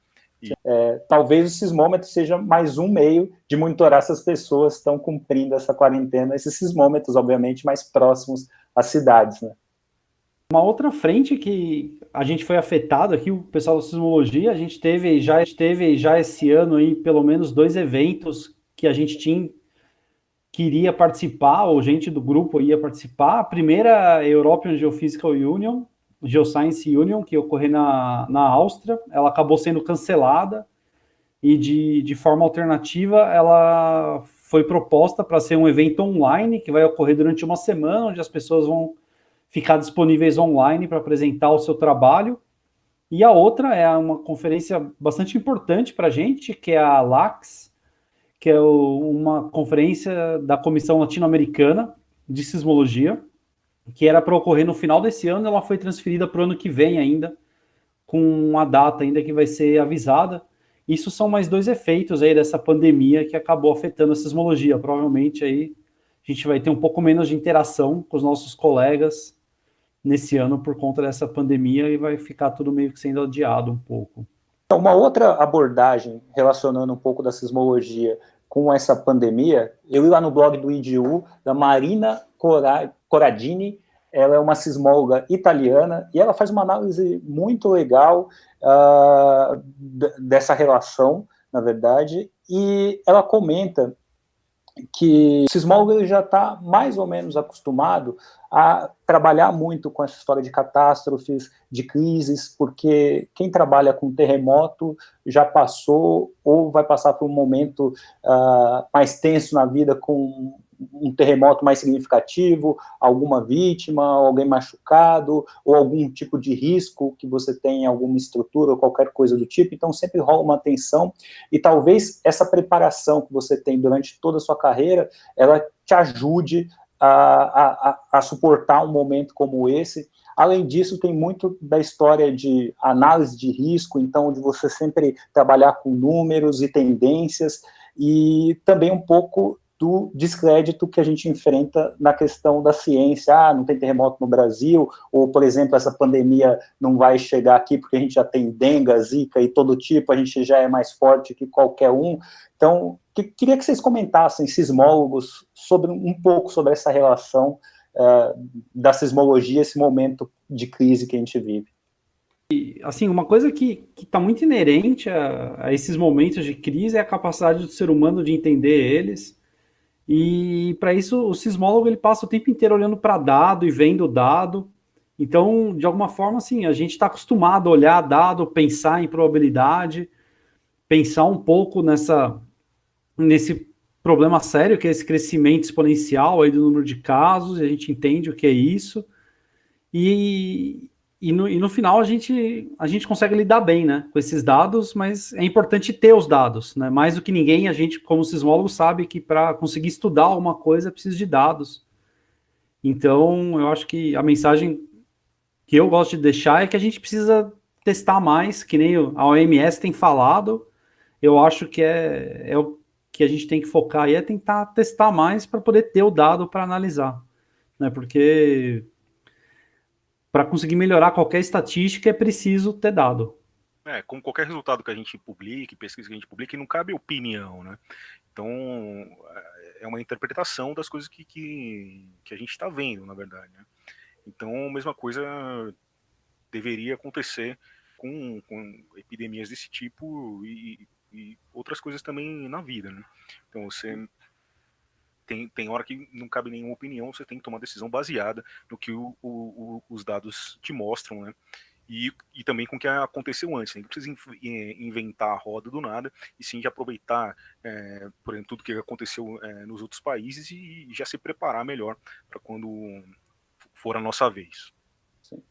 Talvez o sismômetro seja mais um meio de monitorar se as pessoas estão cumprindo essa quarentena, esses sismômetros, obviamente, mais próximos às cidades, né? Uma outra frente que a gente foi afetado aqui, o pessoal da sismologia, a gente teve já esse ano aí pelo menos 2 eventos que a gente queria participar, ou gente do grupo ia participar. A primeira é a European Geophysical Union, Geoscience Union, que ocorreu na Áustria. Ela acabou sendo cancelada e de forma alternativa ela foi proposta para ser um evento online que vai ocorrer durante uma semana, onde as pessoas vão ficar disponíveis online para apresentar o seu trabalho. E a outra é uma conferência bastante importante para a gente, que é a LAX, que é uma conferência da Comissão Latino-Americana de Sismologia, que era para ocorrer no final desse ano. Ela foi transferida para o ano que vem ainda, com uma data ainda que vai ser avisada. Isso são mais 2 efeitos aí dessa pandemia que acabou afetando a sismologia. Provavelmente aí a gente vai ter um pouco menos de interação com os nossos colegas nesse ano por conta dessa pandemia e vai ficar tudo meio que sendo adiado um pouco. Então, uma outra abordagem relacionando um pouco da sismologia com essa pandemia, eu li lá no blog do IDU, da Marina Corradini. Ela é uma sismóloga italiana e ela faz uma análise muito legal dessa relação, na verdade, e ela comenta que o sismólogo ele já está mais ou menos acostumado a trabalhar muito com essa história de catástrofes, de crises, porque quem trabalha com terremoto já passou ou vai passar por um momento mais tenso na vida com um terremoto mais significativo, alguma vítima, alguém machucado, ou algum tipo de risco que você tem em alguma estrutura ou qualquer coisa do tipo, então sempre rola uma tensão, e talvez essa preparação que você tem durante toda a sua carreira, ela te ajude a suportar um momento como esse. Além disso, tem muito da história de análise de risco, então de você sempre trabalhar com números e tendências, e também um pouco do descrédito que a gente enfrenta na questão da ciência. Não tem terremoto no Brasil, ou, por exemplo, essa pandemia não vai chegar aqui porque a gente já tem dengue, zika e todo tipo, a gente já é mais forte que qualquer um. Então, queria que vocês comentassem, sismólogos, um pouco sobre essa relação da sismologia, esse momento de crise que a gente vive. Assim, uma coisa que está muito inerente a esses momentos de crise é a capacidade do ser humano de entender eles. E para isso o sismólogo ele passa o tempo inteiro olhando para dado e vendo dado. Então, de alguma forma, assim, a gente está acostumado a olhar dado, pensar em probabilidade, pensar um pouco nesse problema sério que é esse crescimento exponencial aí do número de casos, e a gente entende o que é isso. E no final a gente consegue lidar bem, né, com esses dados, mas é importante ter os dados, né? Mais do que ninguém, a gente, como sismólogo, sabe que para conseguir estudar alguma coisa é preciso de dados. Então, eu acho que a mensagem que eu gosto de deixar é que a gente precisa testar mais, que nem a OMS tem falado. Eu acho que é o que a gente tem que focar aí, é tentar testar mais para poder ter o dado para analisar, né? Porque para conseguir melhorar qualquer estatística é preciso ter dado. Como qualquer resultado que a gente publique, pesquisa que a gente publique, não cabe opinião, né? Então, é uma interpretação das coisas que a gente está vendo, na verdade, né? Então, a mesma coisa deveria acontecer com epidemias desse tipo e outras coisas também na vida, né? Então, você tem hora que não cabe nenhuma opinião, você tem que tomar decisão baseada no que os dados te mostram, né? E também com o que aconteceu antes. Não precisa inventar a roda do nada, e sim de aproveitar, por exemplo, tudo que aconteceu nos outros países e já se preparar melhor para quando for a nossa vez. Sim.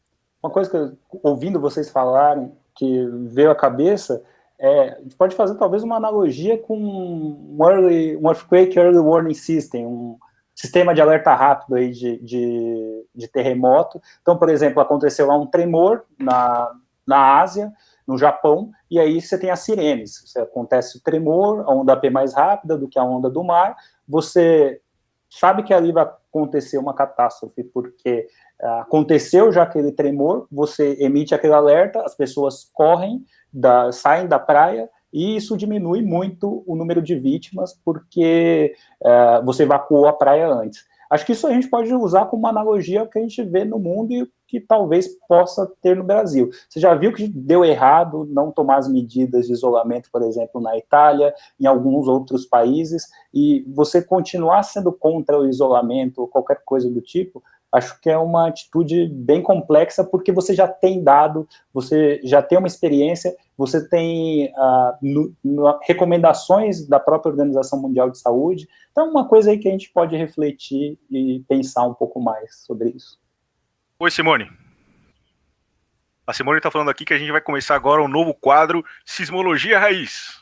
Uma coisa que, ouvindo vocês falarem, que veio à cabeça, a gente pode fazer talvez uma analogia com um Earthquake Early Warning System, um sistema de alerta rápido aí de terremoto. Então, por exemplo, aconteceu lá um tremor na Ásia, no Japão, e aí você tem as sirenes. Se acontece o tremor, a onda P mais rápida do que a onda do mar, você sabe que ali vai acontecer uma catástrofe, porque aconteceu já aquele tremor, você emite aquele alerta, as pessoas correm, saem da praia, e isso diminui muito o número de vítimas, porque você evacuou a praia antes. Acho que isso a gente pode usar como uma analogia que a gente vê no mundo e que talvez possa ter no Brasil. Você já viu que deu errado não tomar as medidas de isolamento, por exemplo, na Itália, em alguns outros países, e você continuar sendo contra o isolamento ou qualquer coisa do tipo, acho que é uma atitude bem complexa, porque você já tem dado, você já tem uma experiência, você tem recomendações da própria Organização Mundial de Saúde. Então, uma coisa aí que a gente pode refletir e pensar um pouco mais sobre isso. Oi, Simone. A Simone está falando aqui que a gente vai começar agora um novo quadro, Sismologia Raiz.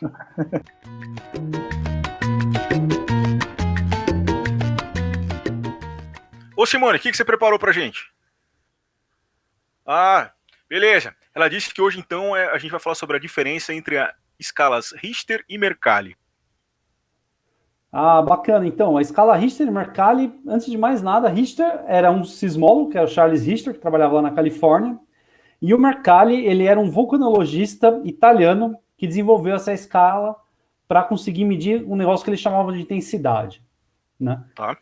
Ô, Simone, o que você preparou pra gente? Beleza. Ela disse que hoje, então, a gente vai falar sobre a diferença entre as escalas Richter e Mercalli. Bacana. Então, a escala Richter e Mercalli, antes de mais nada, Richter era um sismólogo, que era o Charles Richter, que trabalhava lá na Califórnia, e o Mercalli, ele era um vulcanologista italiano que desenvolveu essa escala para conseguir medir um negócio que ele chamava de intensidade, né? Tá.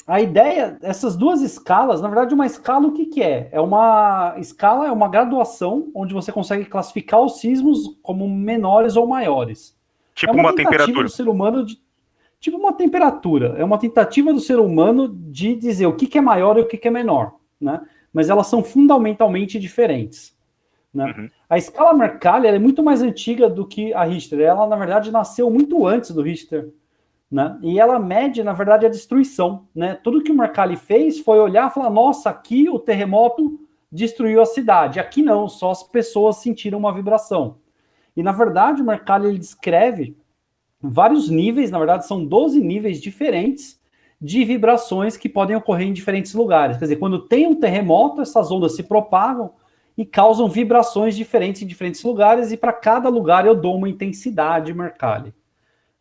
A ideia, essas duas escalas, na verdade, uma escala, o que é? Uma escala é uma graduação onde você consegue classificar os sismos como menores ou maiores. Tipo uma temperatura. Do ser humano tipo uma temperatura, é uma tentativa do ser humano de dizer o que é maior e o que é menor, né? Mas elas são fundamentalmente diferentes, né? Uhum. A escala Mercalli ela é muito mais antiga do que a Richter. Ela, na verdade, nasceu muito antes do Richter, né? E ela mede, na verdade, a destruição, né? Tudo que o Mercalli fez foi olhar e falar, nossa, aqui o terremoto destruiu a cidade. Aqui não, só as pessoas sentiram uma vibração. E, na verdade, o Mercalli ele descreve vários níveis, na verdade, são 12 níveis diferentes de vibrações que podem ocorrer em diferentes lugares. Quer dizer, quando tem um terremoto, essas ondas se propagam e causam vibrações diferentes em diferentes lugares, e para cada lugar eu dou uma intensidade Mercalli,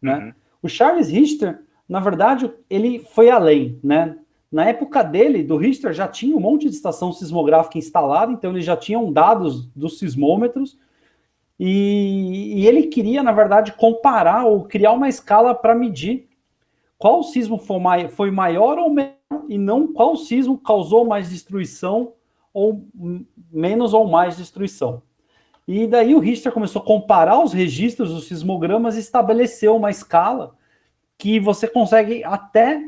né? Uhum. O Charles Richter, na verdade, ele foi além, né? Na época dele, do Richter, já tinha um monte de estação sismográfica instalada, então eles já tinham dados dos sismômetros, e ele queria, na verdade, comparar ou criar uma escala para medir qual sismo foi maior ou menor, e não qual sismo causou mais destruição ou menos ou mais destruição. E daí o Richter começou a comparar os registros dos sismogramas e estabeleceu uma escala que você consegue até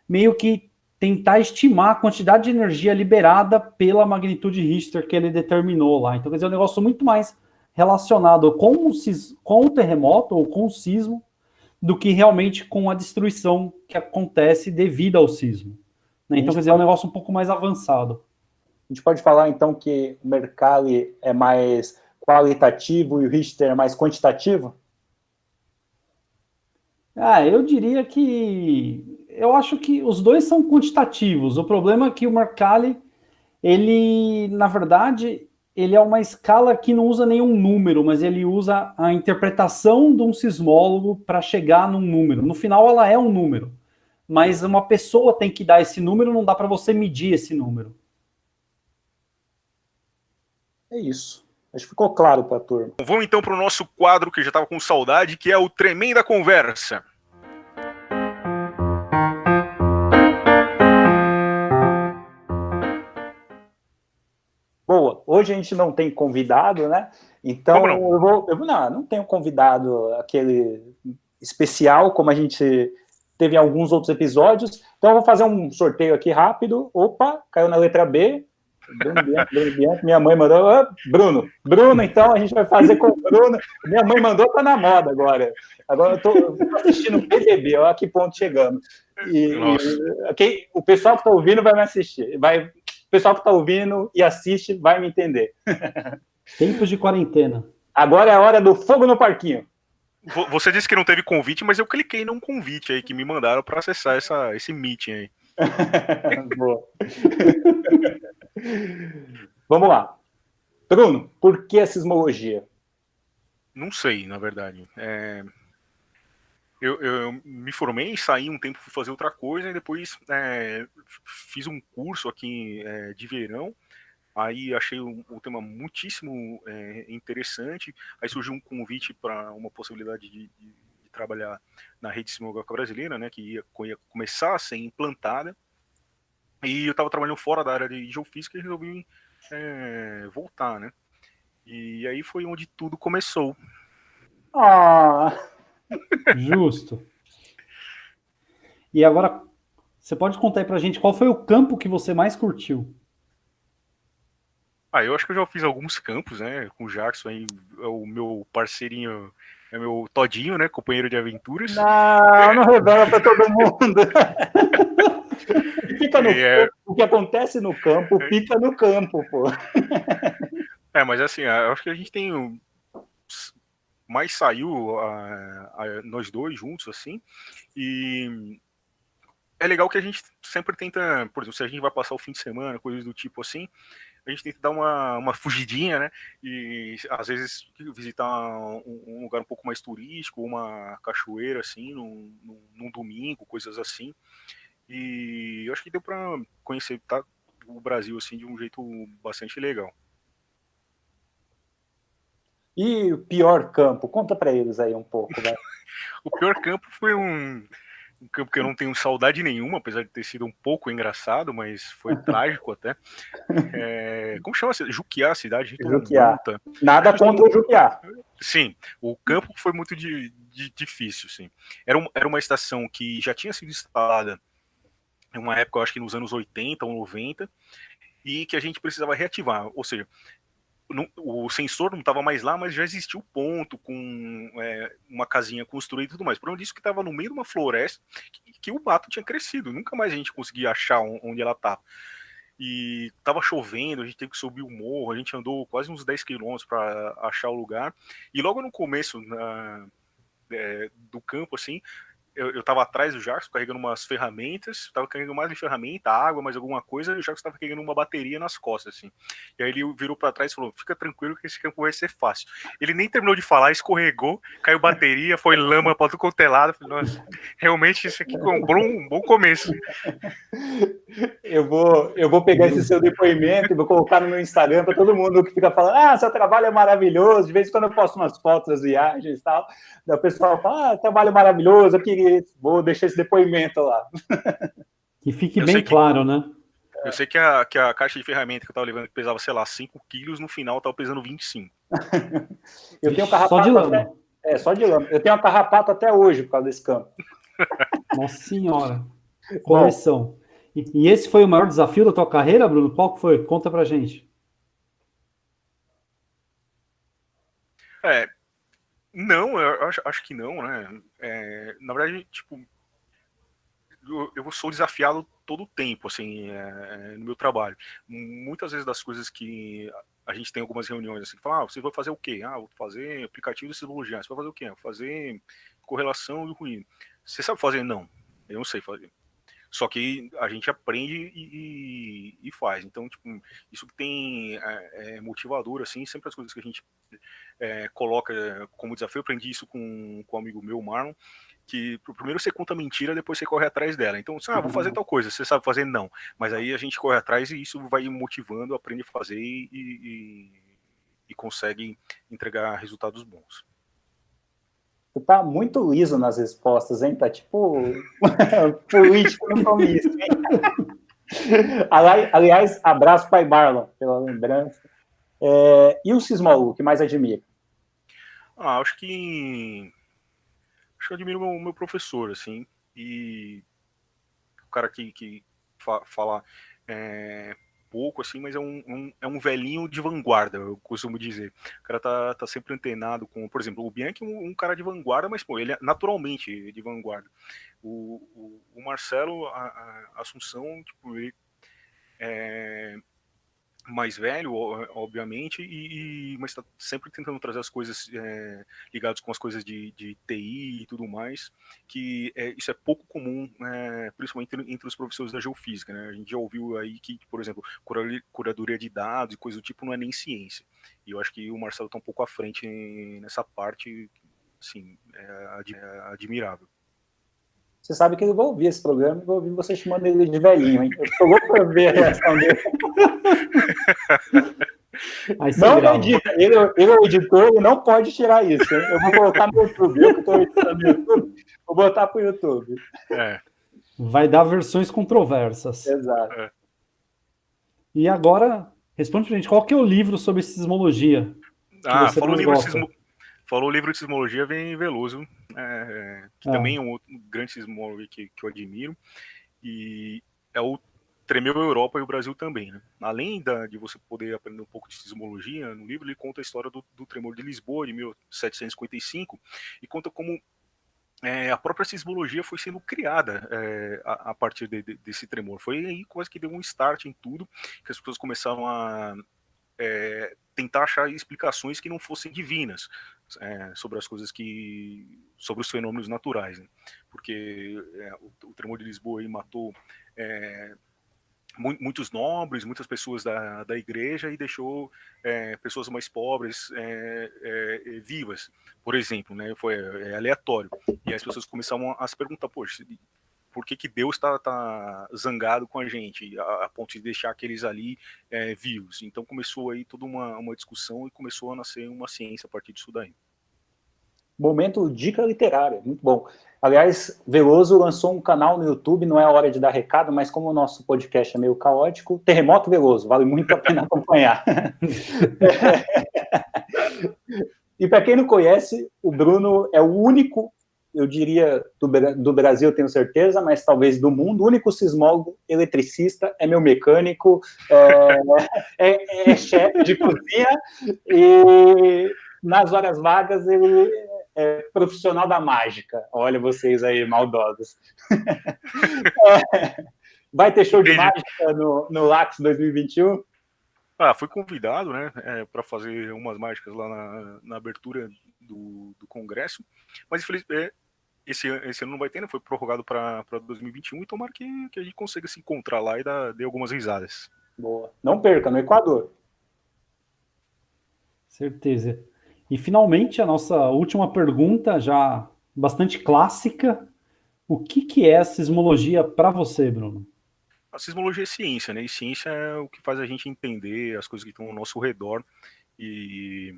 meio que tentar estimar a quantidade de energia liberada pela magnitude Richter que ele determinou lá. Então, quer dizer, é um negócio muito mais relacionado com o terremoto ou com o sismo do que realmente com a destruição que acontece devido ao sismo, né? Então, quer dizer, é um negócio um pouco mais avançado. A gente pode falar, então, que o Mercalli é mais qualitativo e o Richter é mais quantitativo? Eu diria que... Eu acho que os dois são quantitativos. O problema é que o Mercalli, ele, na verdade, ele é uma escala que não usa nenhum número, mas ele usa a interpretação de um sismólogo para chegar num número. No final, ela é um número, mas uma pessoa tem que dar esse número, não dá para você medir esse número. É isso. Acho que ficou claro para a turma. Vamos então para o nosso quadro que já estava com saudade, que é o Tremenda Conversa. Boa, hoje a gente não tem convidado, né? Então não tenho convidado aquele especial, como a gente teve em alguns outros episódios. Então eu vou fazer um sorteio aqui rápido. Opa, caiu na letra B. Minha mãe mandou. Bruno, então a gente vai fazer com o Bruno. Minha mãe mandou, tá na moda agora. Agora eu tô assistindo o BBB, olha que ponto chegamos. O pessoal que está ouvindo vai me assistir. O pessoal que está ouvindo e assiste vai me entender. Tempos de quarentena. Agora é a hora do fogo no parquinho. Você disse que não teve convite, mas eu cliquei num convite aí que me mandaram para acessar esse meeting aí. Boa. Vamos lá. Bruno, por que a sismologia? Não sei, na verdade. Eu me formei, saí um tempo, fui fazer outra coisa, e depois fiz um curso aqui de verão. Aí achei o tema muitíssimo interessante. Aí surgiu um convite para uma possibilidade de trabalhar na rede sismográfica brasileira, né, que ia começar a ser implantada. E eu estava trabalhando fora da área de geofísica e resolvi voltar, né? E aí foi onde tudo começou. Justo. E agora, você pode contar aí pra gente qual foi o campo que você mais curtiu? Eu acho que eu já fiz alguns campos, né? Com o Jackson aí, é o meu parceirinho, é meu todinho, né? Companheiro de aventuras. Não revela para todo mundo. O que acontece no campo, fica no campo, pô. Mas assim, eu acho que a gente tem mais saiu nós dois juntos, assim, e é legal que a gente sempre tenta, por exemplo, se a gente vai passar o fim de semana, coisas do tipo assim, a gente tenta dar uma fugidinha, né? E às vezes visitar um lugar um pouco mais turístico, uma cachoeira, assim, num domingo, coisas assim. E eu acho que deu para conhecer o Brasil, assim, de um jeito bastante legal. E o pior campo? Conta para eles aí um pouco, vai. O pior campo foi um campo que eu não tenho saudade nenhuma, apesar de ter sido um pouco engraçado, mas foi trágico até. Como chama? Juquiá, a cidade? Juquiá. Nada contra o Juquiá. Sim, o campo foi muito difícil, sim. Era uma estação que já tinha sido instalada em uma época, eu acho que nos anos 80 ou 90, e que a gente precisava reativar, ou seja, o sensor não estava mais lá, mas já existia o ponto com uma casinha construída e tudo mais. O problema disso é que estava no meio de uma floresta que o mato tinha crescido, nunca mais a gente conseguia achar onde ela estava. E estava chovendo, a gente teve que subir o morro, a gente andou quase uns 10 quilômetros para achar o lugar. E logo no começo do campo, assim, eu estava atrás do Jackson, carregando umas ferramentas, estava carregando mais de ferramenta, água, mais alguma coisa, e o Jackson estava carregando uma bateria nas costas, assim. E aí ele virou para trás e falou, fica tranquilo que esse campo vai ser fácil. Ele nem terminou de falar, escorregou, caiu bateria, foi lama para todo quanto é lado. Falei, nossa, realmente isso aqui comprou um bom começo. Eu vou pegar esse seu depoimento e vou colocar no meu Instagram para todo mundo que fica falando, seu trabalho é maravilhoso, de vez em quando eu posto umas fotos das viagens e tal, daí o pessoal fala, trabalho maravilhoso, vou deixar esse depoimento lá. Que fique bem claro, né? Eu sei que a caixa de ferramenta que eu tava levando, que pesava, sei lá, 5 quilos, no final tava pesando 25. Eu tenho carrapato só de lama. Só de lama. Eu tenho uma carrapato até hoje por causa desse campo. Nossa senhora. Coleção. E esse foi o maior desafio da tua carreira, Bruno? Qual que foi? Conta pra gente. Não, eu acho que não, né? Na verdade, tipo, eu sou desafiado todo o tempo, assim, no meu trabalho. Muitas vezes das coisas que a gente tem algumas reuniões, assim, que falam, você vai fazer o quê? Vou fazer aplicativo de simbologia. Você vai fazer o quê? Vou fazer correlação e ruído. Você sabe fazer? Não, eu não sei fazer. Só que a gente aprende e faz. Então, tipo, isso que tem motivador, assim, sempre as coisas que a gente coloca como desafio. Eu aprendi isso com um amigo meu, Marlon, que primeiro você conta mentira, depois você corre atrás dela. Então, vou fazer tal coisa, você sabe fazer? Não. Mas aí a gente corre atrás e isso vai motivando, aprende a fazer e consegue entregar resultados bons. Você tá muito liso nas respostas, hein? Tá tipo político no começo, hein? Aliás, abraço pai Marlon, pela lembrança. E o Sismolu, o que mais admira? Acho que eu admiro o meu professor, assim, e o cara que fala pouco, assim, mas é um velhinho de vanguarda, eu costumo dizer. O cara tá sempre antenado com, por exemplo, o Bianchi é um cara de vanguarda, mas, pô, ele é naturalmente de vanguarda. O Marcelo, a Assunção, tipo, ele mais velho, obviamente, mas está sempre tentando trazer as coisas ligadas com as coisas de TI e tudo mais, que isso é pouco comum, principalmente entre os professores da geofísica, né? A gente já ouviu aí que, por exemplo, curadoria de dados e coisa do tipo não é nem ciência. E eu acho que o Marcelo está um pouco à frente nessa parte, assim, admirável. Você sabe que ele vai ouvir esse programa e vai ouvir você chamando ele de velhinho, hein? Eu tô louco pra ver a reação dele. Não edita. Ele é o editor, ele não pode tirar isso, hein? Eu vou colocar no YouTube. Eu que estou editando no YouTube, vou botar pro YouTube. Vai dar versões controversas. Exato. E agora, responde pra gente, qual que é o livro sobre sismologia? Falou livro de sismologia, vem Veloso, que também é um outro grande sismólogo que eu admiro, e é o Tremeu a Europa e o Brasil também, né? Além de você poder aprender um pouco de sismologia, no livro ele conta a história do tremor de Lisboa, de 1755, e conta como a própria sismologia foi sendo criada a partir desse tremor. Foi aí quase que deu um start em tudo, que as pessoas começaram a tentar achar explicações que não fossem divinas sobre as coisas sobre os fenômenos naturais, né? Porque o tremor de Lisboa aí matou muitos nobres, muitas pessoas da igreja e deixou pessoas mais pobres vivas, por exemplo, né? Foi aleatório. E as pessoas começaram a se perguntar, poxa, por que Deus tá zangado com a gente, a ponto de deixar aqueles ali vivos? Então começou aí toda uma discussão e começou a nascer uma ciência a partir disso daí. Momento dica literária, muito bom. Aliás, Veloso lançou um canal no YouTube, não é a hora de dar recado, mas como o nosso podcast é meio caótico, Terremoto Veloso, vale muito a pena acompanhar. E para quem não conhece, o Bruno é o único, eu diria, do Brasil, eu tenho certeza, mas talvez do mundo, o único sismólogo eletricista, é meu mecânico, é chefe de cozinha, e nas horas vagas ele é profissional da mágica. Olha vocês aí, maldosos. Vai ter show de mágica no LAX 2021? Fui convidado, né, para fazer umas mágicas lá na abertura do congresso, mas infelizmente esse ano não vai ter, né, foi prorrogado para 2021, e tomara que a gente consiga se encontrar lá e dar algumas risadas. Boa. Não perca, no Equador. Certeza. E finalmente a nossa última pergunta, já bastante clássica. O que é a sismologia para você, Bruno? A sismologia é ciência, né? E ciência é o que faz a gente entender as coisas que estão ao nosso redor. E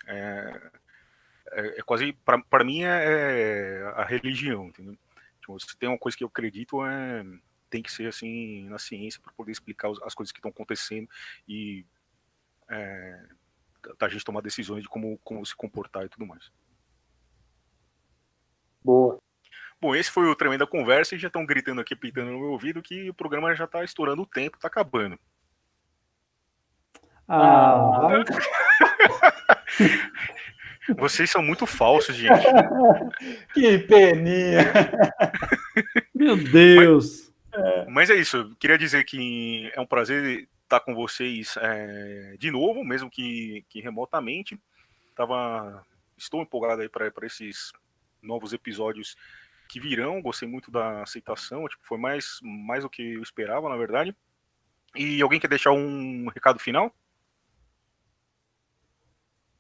é quase, para mim, é a religião, entendeu? Tipo, se tem uma coisa que eu acredito, tem que ser assim na ciência, para poder explicar as coisas que estão acontecendo e a gente tomar decisões de como se comportar e tudo mais. Boa. Bom, esse foi o Tremenda Conversa, e já estão gritando aqui, pintando no meu ouvido, que o programa já está estourando o tempo, está acabando. Vai. Vocês são muito falsos, gente. Que peninha. Meu Deus. Mas é isso, eu queria dizer que é um prazer estar com vocês de novo, mesmo que remotamente. Estou empolgado aí para esses novos episódios que virão. Gostei muito da aceitação, tipo, foi mais do que eu esperava, na verdade. E alguém quer deixar um recado final?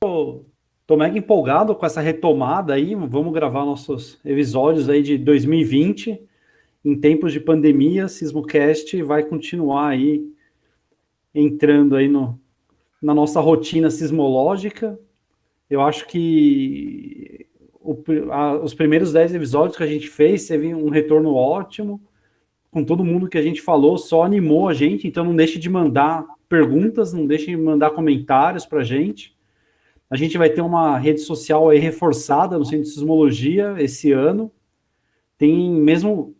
Tô mega empolgado com essa retomada aí. Vamos gravar nossos episódios aí de 2020. Em tempos de pandemia, Sismocast vai continuar aí entrando aí na nossa rotina sismológica. Eu acho que os primeiros 10 episódios que a gente fez teve um retorno ótimo, com todo mundo que a gente falou, só animou a gente, então não deixe de mandar perguntas, não deixe de mandar comentários pra gente. A gente vai ter uma rede social aí reforçada no Centro de Sismologia esse ano. Tem, mesmo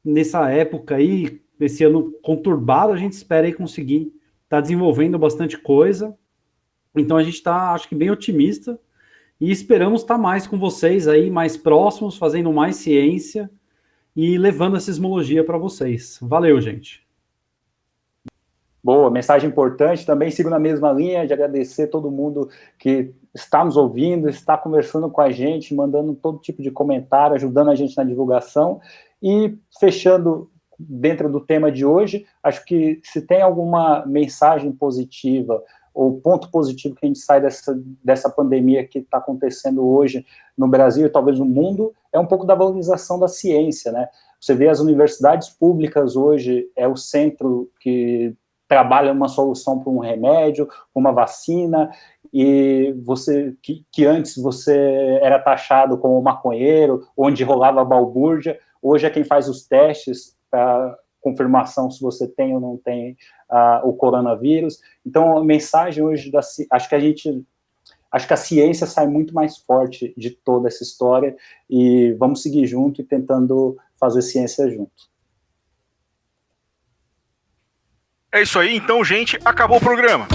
nessa época aí, esse ano conturbado, a gente espera aí conseguir estar desenvolvendo bastante coisa. Então a gente está, acho que, bem otimista, e esperamos estar mais com vocês aí, mais próximos, fazendo mais ciência e levando a sismologia para vocês. Valeu, gente. Boa, mensagem importante. Também sigo na mesma linha de agradecer todo mundo que está nos ouvindo, está conversando com a gente, mandando todo tipo de comentário, ajudando a gente na divulgação. E fechando dentro do tema de hoje, acho que se tem alguma mensagem positiva ou ponto positivo que a gente sai dessa pandemia que está acontecendo hoje no Brasil e talvez no mundo, é um pouco da valorização da ciência, né? Você vê as universidades públicas hoje, é o centro que trabalha uma solução para um remédio, uma vacina, e você que antes você era taxado como maconheiro, onde rolava balbúrdia, hoje é quem faz os testes para confirmação se você tem ou não tem o coronavírus. Então, a mensagem hoje acho que a ciência sai muito mais forte de toda essa história, e vamos seguir junto e tentando fazer ciência junto. É isso aí, então, gente, acabou o programa.